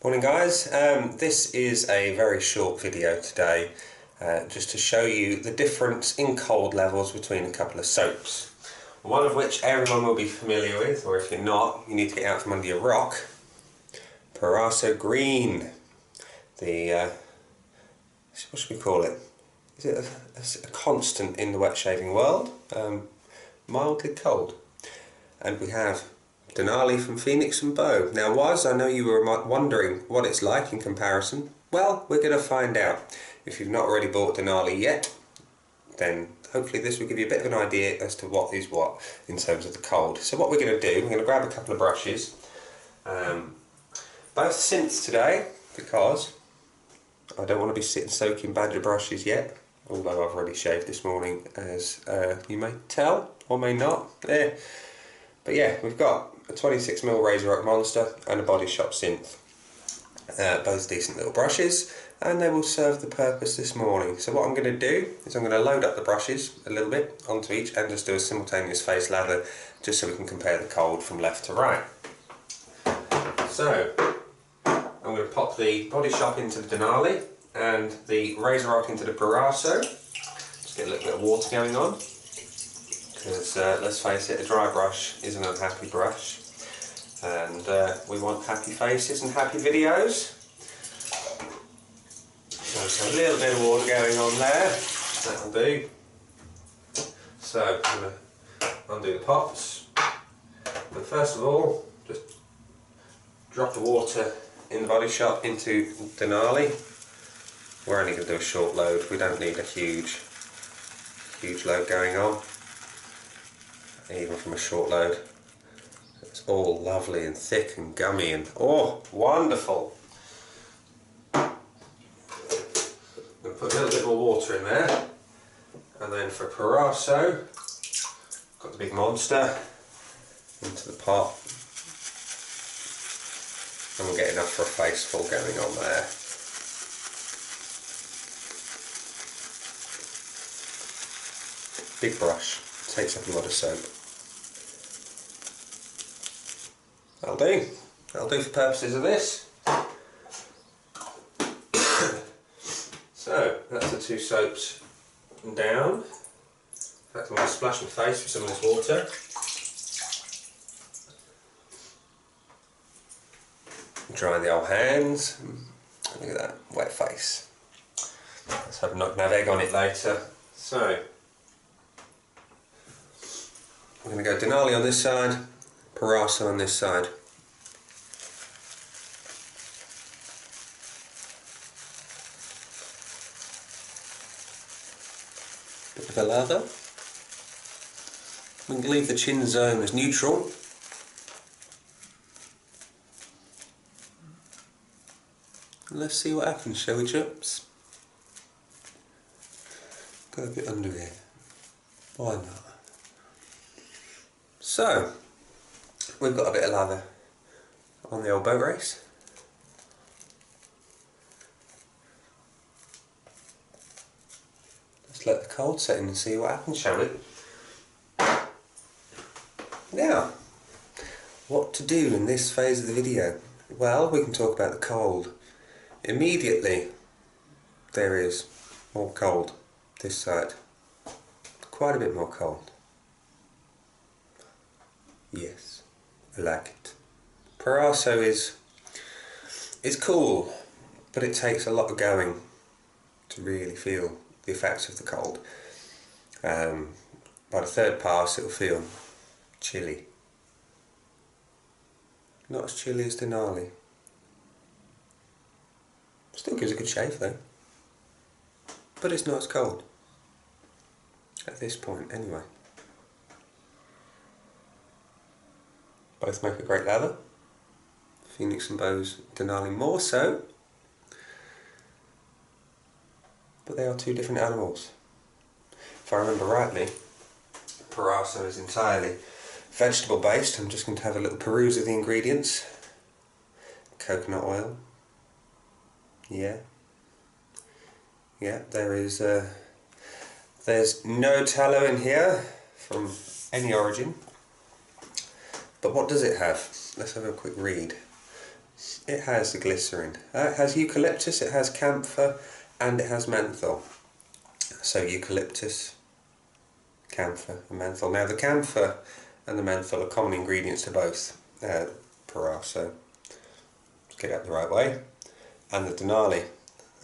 Morning guys, this is a very short video today just to show you the difference in cold levels between a couple of soaps. One of which everyone will be familiar with, or if you're not, you need to get out from under your rock. Proraso Green. The, what should we call it? Is it a constant in the wet shaving world? Mildly cold. And we have Denali from Phoenix Beau. Now, I know you were wondering what it's like in comparison. Well, we're going to find out. If you've not already bought Denali yet, then hopefully this will give you a bit of an idea as to what is what in terms of the cold. So what we're going to do, we're going to grab a couple of brushes, both synths today, because I don't want to be sitting soaking badger brushes yet, although I've already shaved this morning, as you may tell, or may not. But yeah, we've got a 26mm Razor Oak Monster and a Body Shop synth. Both decent little brushes, and they will serve the purpose this morning. So what I'm going to do is I'm going to load up the brushes a little bit onto each and just do a simultaneous face lather, just so we can compare the cold from left to right. So I'm going to pop the Body Shop into the Denali and the Razor Oak into the Proraso. Just get a little bit of water going on, because let's face it, a dry brush is an unhappy brush, and we want happy faces and happy videos. So a little bit of water going on there, that'll do. So I'm going to undo the pops, but first of all just drop the water in the Body Shop into Denali. We're only going to do a short load, we don't need a huge load going on, even from a short load. It's all lovely and thick and gummy and oh, wonderful. I'm going to put a little bit more water in there, and then for Proraso, got the big monster into the pot, and we'll get enough for a face full going on there. Big brush, takes up a lot of soap. That'll do for purposes of this. So that's the two soaps down. In fact, I'm going to splash my face with some of this water. Drying the old hands. Look at that wet face. Let's hope I'm not going to have egg on it later. So I'm going to go Denali on this side, Proraso on this side. Bit of a lather. We can leave the chin zone as neutral. And let's see what happens, shall we, chaps? Go a bit under here. Why not? So, we've got a bit of lather on the old boat race. Let's let the cold set in and see what happens, shall we? Now, what to do in this phase of the video? Well, we can talk about the cold. Immediately, there is more cold this side. Quite a bit more cold. Yes, I like it. Proraso is cool, but it takes a lot of going to really feel the effects of the cold. By the third pass it'll feel chilly. Not as chilly as Denali. Still gives a good shave though. But it's not as cold. At this point anyway. Both make a great lather. Phoenix Beau's Denali more so. But they are two different animals. If I remember rightly, Proraso is entirely vegetable based. I'm just going to have a little peruse of the ingredients. Coconut oil. Yeah, there is there's no tallow in here from any origin. But what does it have? Let's have a quick read. it has the glycerin. It has eucalyptus, it has camphor, and it has menthol. So eucalyptus, camphor and menthol. Now the camphor and the menthol are common ingredients to both Proraso, let's get it the right way, and the Denali.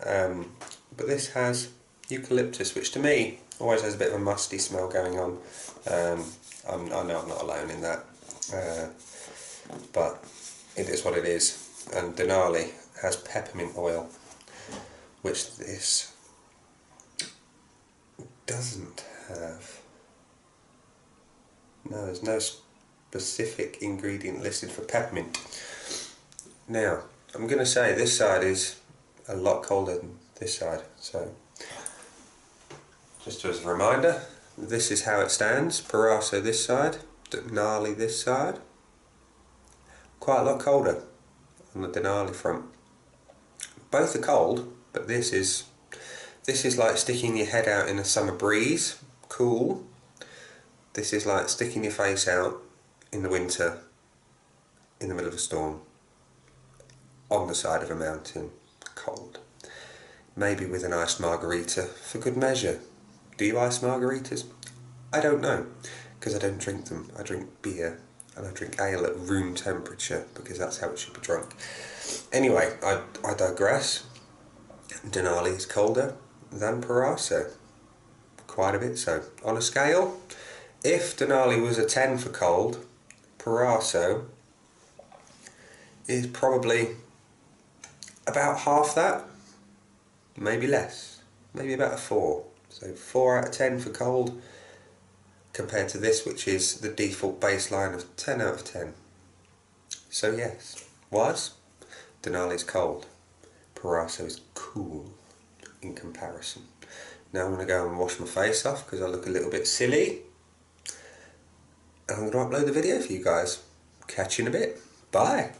But this has eucalyptus, which to me always has a bit of a musty smell going on. I know I'm not alone in that, but it is what it is. And Denali has peppermint oil, which this doesn't have. No, there's no specific ingredient listed for peppermint. Now, I'm going to say this side is a lot colder than this side, so just as a reminder, this is how it stands. Proraso this side, Denali this side. Quite a lot colder on the Denali front. Both are cold, but this is like sticking your head out in a summer breeze, cool. This is like sticking your face out in the winter, in the middle of a storm, on the side of a mountain, cold. Maybe with an iced margarita for good measure. Do you ice margaritas? I don't know, because I don't drink them. I drink beer, and I drink ale at room temperature, because that's how it should be drunk. Anyway, I digress. Denali is colder than Proraso, quite a bit so. On a scale, if Denali was a 10 for cold, Proraso is probably about half that, maybe less, maybe about a 4. So 4 out of 10 for cold, compared to this, which is the default baseline of 10 out of 10. So yes, Denali's cold, Proraso is cool in comparison. Now I'm going to go and wash my face off because I look a little bit silly. And I'm going to upload the video for you guys. Catch you in a bit. Bye.